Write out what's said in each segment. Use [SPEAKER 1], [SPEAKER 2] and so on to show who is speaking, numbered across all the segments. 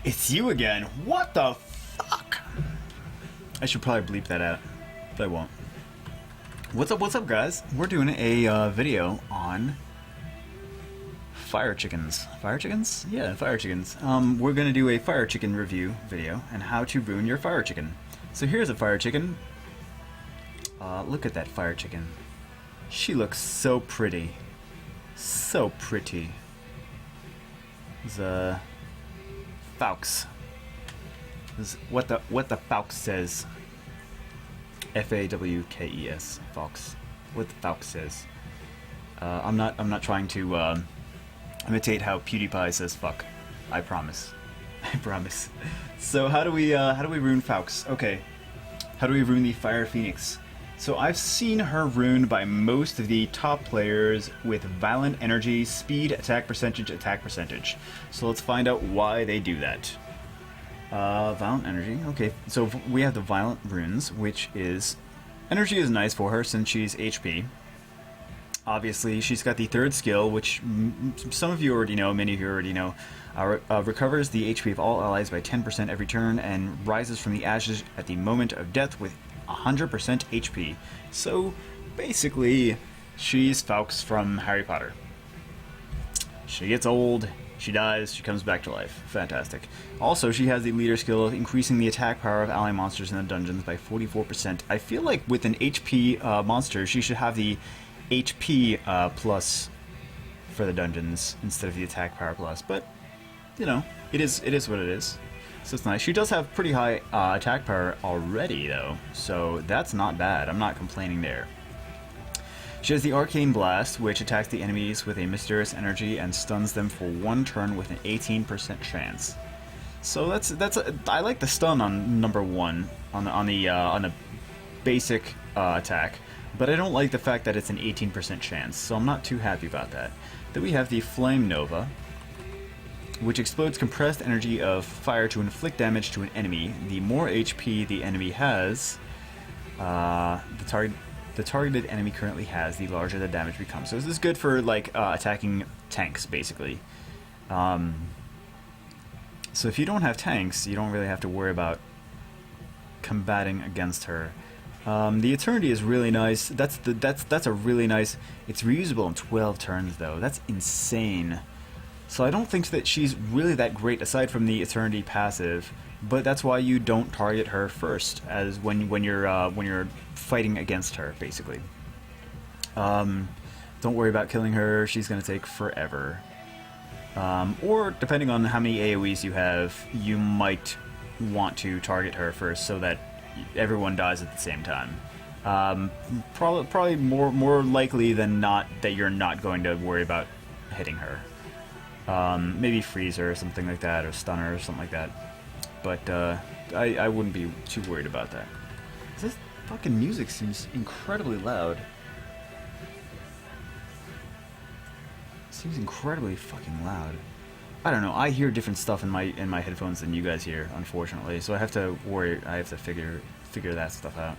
[SPEAKER 1] It's you again. What the fuck? I should probably bleep that out, but I won't. What's up, guys? We're doing a video on fire chickens. Fire chickens? Yeah, fire chickens. We're gonna do a fire chicken review video and how to ruin your fire chicken. So here's a fire chicken. Look at that fire chicken. She looks so pretty. So pretty. The Faux. What the Faux says. F-A-W-K-E-S. Faux. What the Faux says. I'm not trying to imitate how PewDiePie says fuck. I promise. I promise. So how do we ruin Faux? Okay. How do we ruin the Fire Phoenix? So I've seen her ruined by most of the top players with Violent Energy, Speed, Attack Percentage. So let's find out why they do that. Violent Energy. Okay, so we have the Violent Runes, which is... Energy is nice for her since she's HP. Obviously, she's got the third skill, which some of you already know, many of you already know. Recovers the HP of all allies by 10% every turn and rises from the ashes at the moment of death with 100% HP. So basically, she's Faux from Harry Potter. She gets old, she dies, she comes back to life. Fantastic. Also, she has the leader skill of increasing the attack power of ally monsters in the dungeons by 44%. I feel like with an HP monster, she should have the HP plus for the dungeons instead of the attack power plus. But you know, it is what it is. So it's nice. She does have pretty high attack power already, though, so that's not bad. I'm not complaining there. She has the Arcane Blast, which attacks the enemies with a mysterious energy and stuns them for one turn with an 18% chance. So I like the stun on number one on the basic attack, but I don't like the fact that it's an 18% chance. So I'm not too happy about that. Then we have the Flame Nova, which explodes compressed energy of fire to inflict damage to an enemy. The more HP the enemy has, the targeted enemy currently has, the larger the damage becomes. So this is good for like attacking tanks, basically. So if you don't have tanks, you don't really have to worry about combating against her. The Eternity is really nice. That's a really nice. It's reusable in 12 turns, though. That's insane. So I don't think that she's really that great aside from the Eternity passive, but that's why you don't target her first, as when you're fighting against her, basically. Don't worry about killing her; she's gonna take forever. Or depending on how many AOE's you have, you might want to target her first so that everyone dies at the same time. Probably more likely than not that you're not going to worry about hitting her. Maybe freeze her or something like that, or stun her or something like that. But I wouldn't be too worried about that. This fucking music seems incredibly loud. It seems incredibly fucking loud. I don't know. I hear different stuff in my headphones than you guys hear, unfortunately. So I have to worry. I have to figure that stuff out.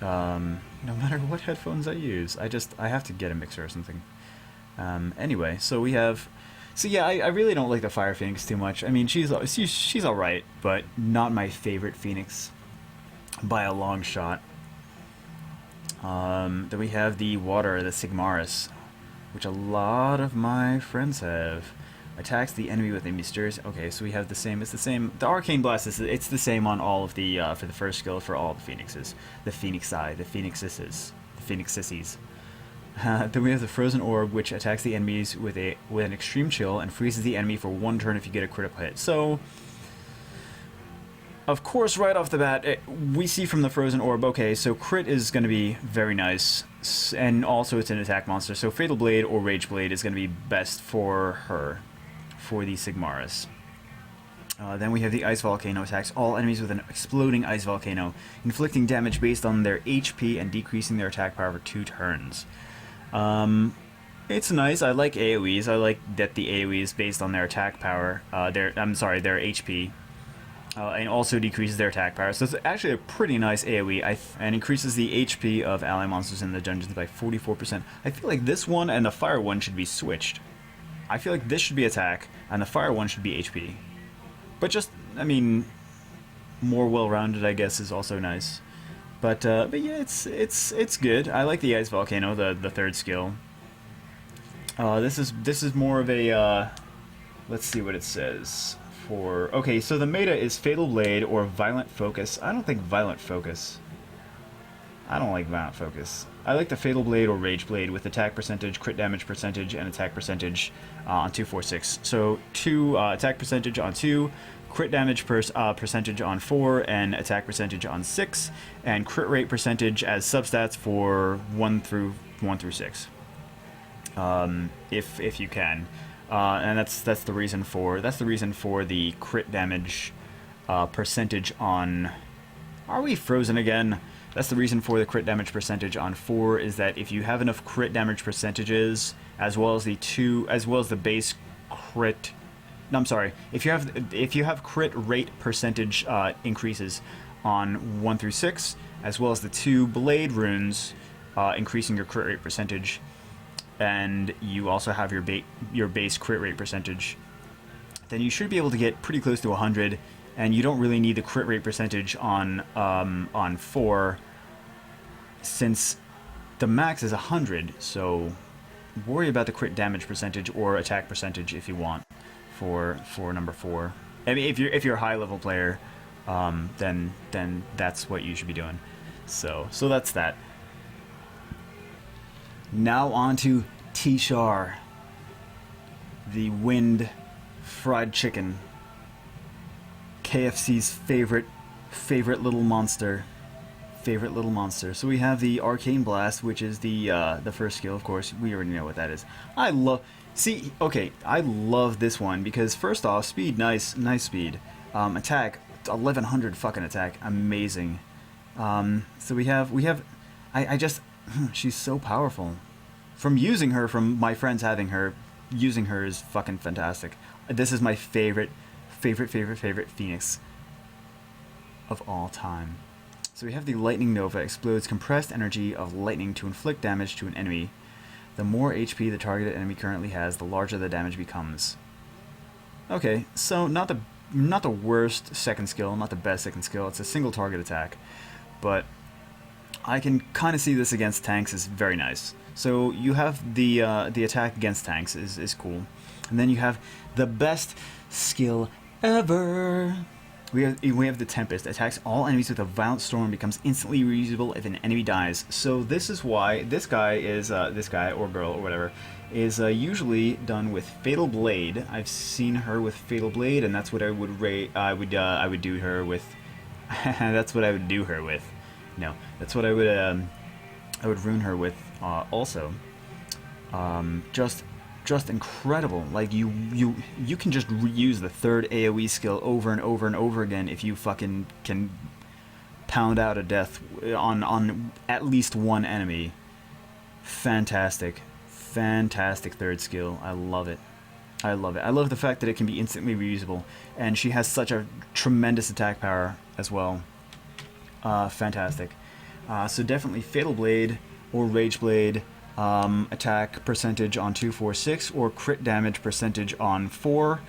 [SPEAKER 1] No matter what headphones I use, I have to get a mixer or something. Anyway, so we have. So yeah, I really don't like the Fire Phoenix too much. I mean, she's alright, but not my favorite Phoenix by a long shot. Then we have the Water, the Sigmarus, which a lot of my friends have. Attacks the enemy with a mysterious. Okay, so we have the same. It's the same. The Arcane Blast it's the same on all of the for the first skill for all the Phoenixes, the Phoenixi, the Phoenixesses, the Phoenixissies. Then we have the Frozen Orb, which attacks the enemies with an extreme chill and freezes the enemy for one turn if you get a critical hit. So, of course, right off the bat, we see from the Frozen Orb, okay, so crit is going to be very nice, and also it's an attack monster, so Fatal Blade or Rage Blade is going to be best for her, for the Sigmarus. Then we have the Ice Volcano, attacks all enemies with an exploding Ice Volcano, inflicting damage based on their HP and decreasing their attack power for 2 turns. It's nice. I like AoEs. I like that the AoE is based on their attack power. Their HP, and also decreases their attack power. So it's actually a pretty nice AoE. And increases the HP of ally monsters in the dungeons by 44%. I feel like this one and the fire one should be switched. I feel like this should be attack, and the fire one should be HP. But just, I mean, more well-rounded, I guess, is also nice. But yeah, it's good. I like the Ice Volcano, the third skill. This is more of a let's see what it says for. Okay, so the meta is Fatal Blade or Violent Focus. I don't think Violent Focus. I don't like Violent Focus. I like the Fatal Blade or Rage Blade with attack percentage, crit damage percentage, and attack percentage on 2, 4, 6. So 2 attack percentage on 2, crit damage percentage on 4, and attack percentage on 6, and crit rate percentage as substats for 1 through 6. If you can, and that's the reason for the crit damage percentage on. Are we frozen again? That's the reason for the crit damage percentage on 4 is that if you have enough crit damage percentages as well as the base crit. No, I'm sorry. If you have crit rate percentage increases on 1 through 6 as well as the 2 blade runes increasing your crit rate percentage, and you also have your base crit rate percentage, then you should be able to get pretty close to 100. And you don't really need the crit rate percentage on 4, since the max is 100. So worry about the crit damage percentage or attack percentage if you want for number 4. I mean, if you're a high level player, then that's what you should be doing. So that's that. Now on to Teshar, the wind fried chicken. KFC's favorite little monster. So we have the Arcane Blast, which is the first skill, of course. We already know what that is. I love this one because first off, speed, nice speed. Attack, 1100 fucking attack, amazing. So we have I just she's so powerful. From my friends having her, using her is fucking fantastic. This is my favorite Phoenix of all time. So we have the Lightning Nova, explodes compressed energy of lightning to inflict damage to an enemy. The more HP the targeted enemy currently has, the larger the damage becomes. Okay, so not the worst second skill, not the best second skill. It's a single target attack, but I can kind of see this against tanks is very nice. So you have the attack against tanks is cool, and then you have the best skill ever. We have the Tempest, attacks all enemies with a violent storm, becomes instantly reusable if an enemy dies. So this is why this guy or girl or whatever is usually done with Fatal Blade. I've seen her with Fatal Blade, and that's what I would do her with. That's what I would do her with. No, that's what I would rune her with. Also, just incredible. Like you can just reuse the third AoE skill over and over and over again if you fucking can pound out a death on at least one enemy. Fantastic third skill. I love it. I love the fact that it can be instantly reusable, and she has such a tremendous attack power as well. Fantastic. So definitely Fatal Blade or Rage Blade. Attack percentage on 2, 4, 6, or crit damage percentage on 4,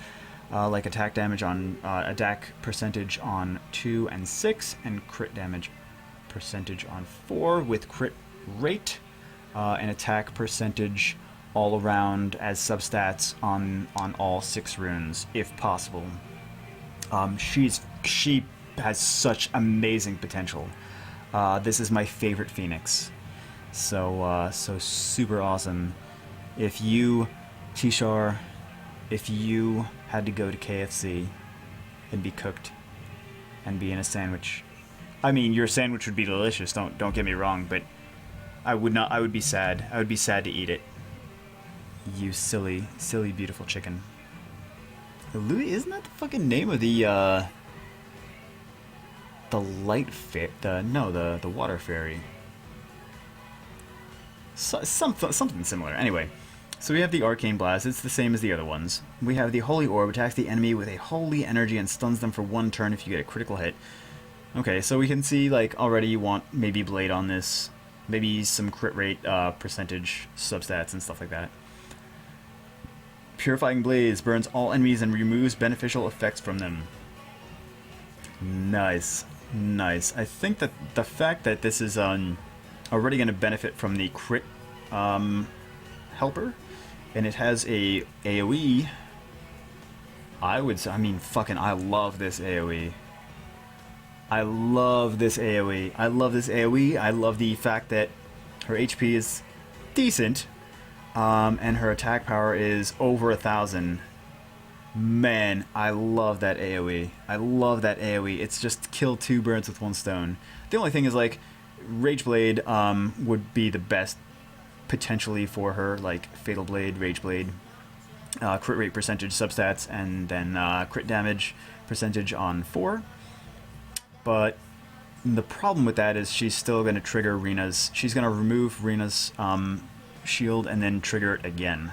[SPEAKER 1] like attack damage on attack percentage on 2 and 6, and crit damage percentage on 4 with crit rate, and attack percentage all around as substats on all 6 runes if possible. She has such amazing potential. This is my favorite Phoenix. So super awesome. If you, Teshar, if you had to go to KFC and be cooked and be in a sandwich, I mean, your sandwich would be delicious. Don't get me wrong, but I would not. I would be sad. I would be sad to eat it. You silly, beautiful chicken. Louis, isn't that the fucking name of the light the water fairy? Something similar. Anyway, so we have the Arcane Blast. It's the same as the other ones. We have the Holy Orb, attacks the enemy with a holy energy and stuns them for 1 turn if you get a critical hit. Okay, so we can see, like, already you want maybe Blade on this, maybe some crit rate percentage substats and stuff like that. Purifying Blaze burns all enemies and removes beneficial effects from them. Nice. Nice. I think that the fact that this is already going to benefit from the crit helper, and it has a AoE, I would say, I mean, fucking, I love this AoE. I love this AoE. I love this AoE. I love the fact that her HP is decent, and her attack power is over 1,000. Man, I love that AoE. I love that AoE. It's just kill 2 birds with 1 stone. The only thing is, like, Rage Blade would be the best potentially for her, like Fatal Blade, Rage Blade, crit rate percentage substats, and then crit damage percentage on 4. But the problem with that is she's still going to trigger Rina's. She's going to remove Rina's shield and then trigger it again.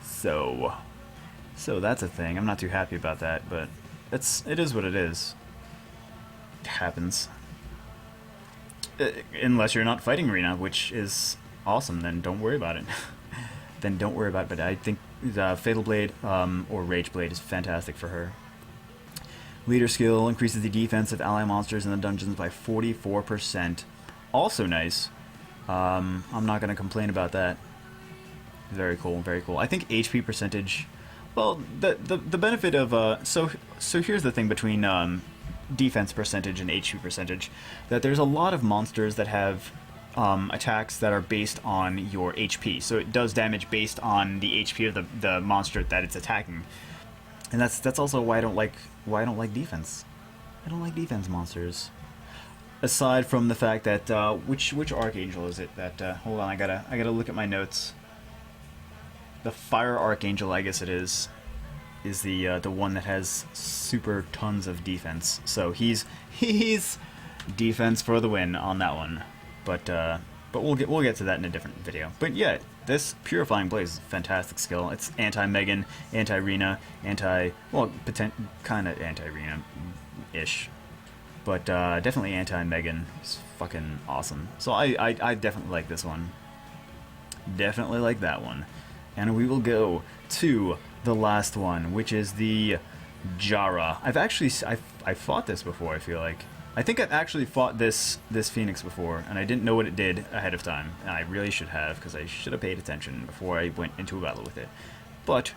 [SPEAKER 1] So that's a thing. I'm not too happy about that, but it is what it is. It happens. Unless you're not fighting Rina, which is awesome, then don't worry about it. Then don't worry about it, but I think Fatal Blade or Rage Blade is fantastic for her. Leader skill increases the defense of ally monsters in the dungeons by 44%. Also nice. I'm not going to complain about that. Very cool, very cool. I think HP percentage... Well, the benefit of... So here's the thing between defense percentage and HP percentage. That there's a lot of monsters that have attacks that are based on your HP. So it does damage based on the HP of the monster that it's attacking. And that's also why I don't like defense. I don't like defense monsters. Aside from the fact that which Archangel is it that hold on, I gotta look at my notes. The Fire Archangel, I guess it is the one that has super tons of defense. So he's defense for the win on that one. But we'll get to that in a different video. But yeah, this Purifying Blaze is a fantastic skill. It's anti-Megan, anti-Rina, kind of anti-Rina-ish. But definitely anti-Megan. It's fucking awesome. So I definitely like this one. Definitely like that one. And we will go to the last one, which is the Jara. I fought this before, I feel like. I think I've actually fought this Phoenix before, and I didn't know what it did ahead of time. And I really should have, because I should have paid attention before I went into a battle with it. But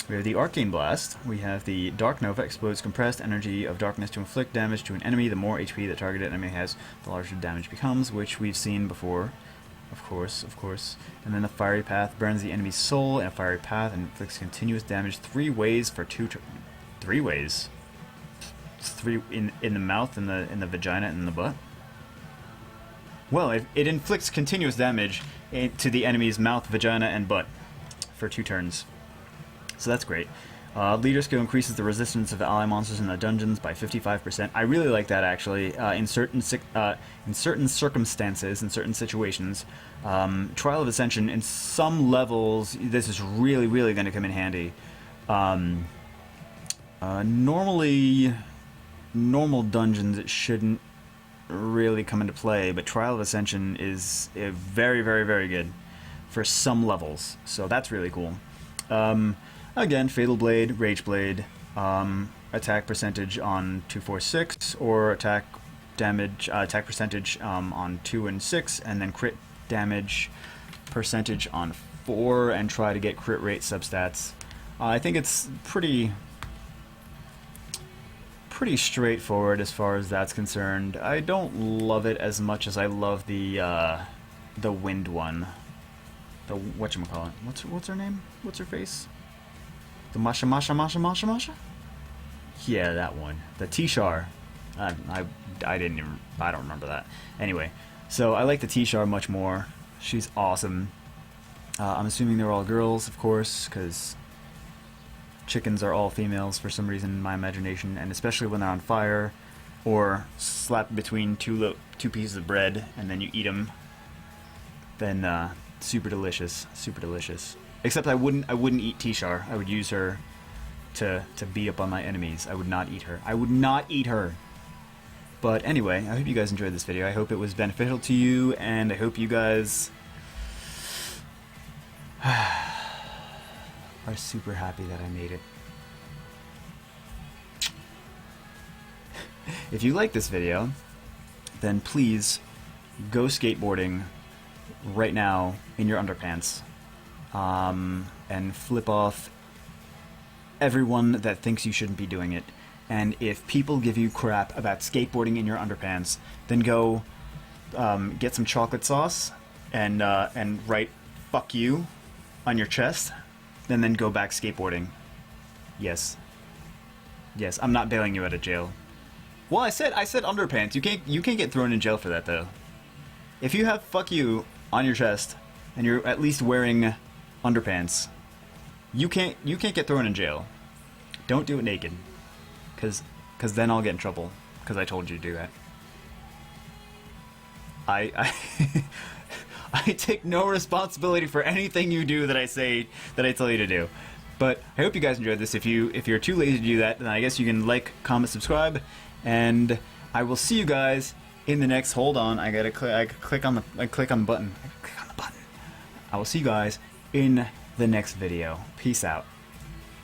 [SPEAKER 1] we have the Arcane Blast. We have the Dark Nova explodes compressed energy of darkness to inflict damage to an enemy. The more HP the targeted enemy has, the larger damage becomes, which we've seen before. Of course. And then the Fiery Path burns the enemy's soul in a fiery path and inflicts continuous damage 3 ways for 2 3 ways. 3 in the mouth, in the vagina, and in the butt. Well, it inflicts continuous damage to the enemy's mouth, vagina, and butt for 2 turns. So that's great. Leader skill increases the resistance of ally monsters in the dungeons by 55%. I really like that, actually. In certain circumstances, in certain situations, Trial of Ascension, in some levels, this is really, really going to come in handy. Normally, normal dungeons, it shouldn't really come into play, but Trial of Ascension is very, very, very good for some levels. So that's really cool. Again, Fatal Blade, Rage Blade, attack percentage on 2, 4, 6, or attack percentage on 2 and 6, and then crit damage percentage on 4, and try to get crit rate substats. I think it's pretty straightforward as far as that's concerned. I don't love it as much as I love the wind one. The whatchamacallit. What's her name? What's her face? The Masha? Yeah, that one. The Teshar. I don't remember that. Anyway, so I like the Teshar much more. She's awesome. I'm assuming they're all girls, of course, because chickens are all females for some reason in my imagination, and especially when they're on fire or slapped between two pieces of bread and then you eat them. Then super delicious. Except I wouldn't eat Teshar. I would use her to beat up on my enemies. I would not eat her. But anyway, I hope you guys enjoyed this video. I hope it was beneficial to you, and I hope you guys are super happy that I made it. If you like this video, then please go skateboarding right now in your underpants, and flip off everyone that thinks you shouldn't be doing it. And if people give you crap about skateboarding in your underpants, then go get some chocolate sauce and write "fuck you" on your chest, and then go back skateboarding. Yes, I'm not bailing you out of jail. Well, I said underpants. You can't get thrown in jail for that though. If you have "fuck you" on your chest and you're at least wearing underpants, you can't get thrown in jail. Don't do it naked, cause then I'll get in trouble, cause I told you to do that. I I take no responsibility for anything you do that I tell you to do. But I hope you guys enjoyed this. If you're too lazy to do that, then I guess you can like, comment, subscribe, and I will see you guys in the next. Hold on, I click on the button. I will see you guys in the next video. Peace out.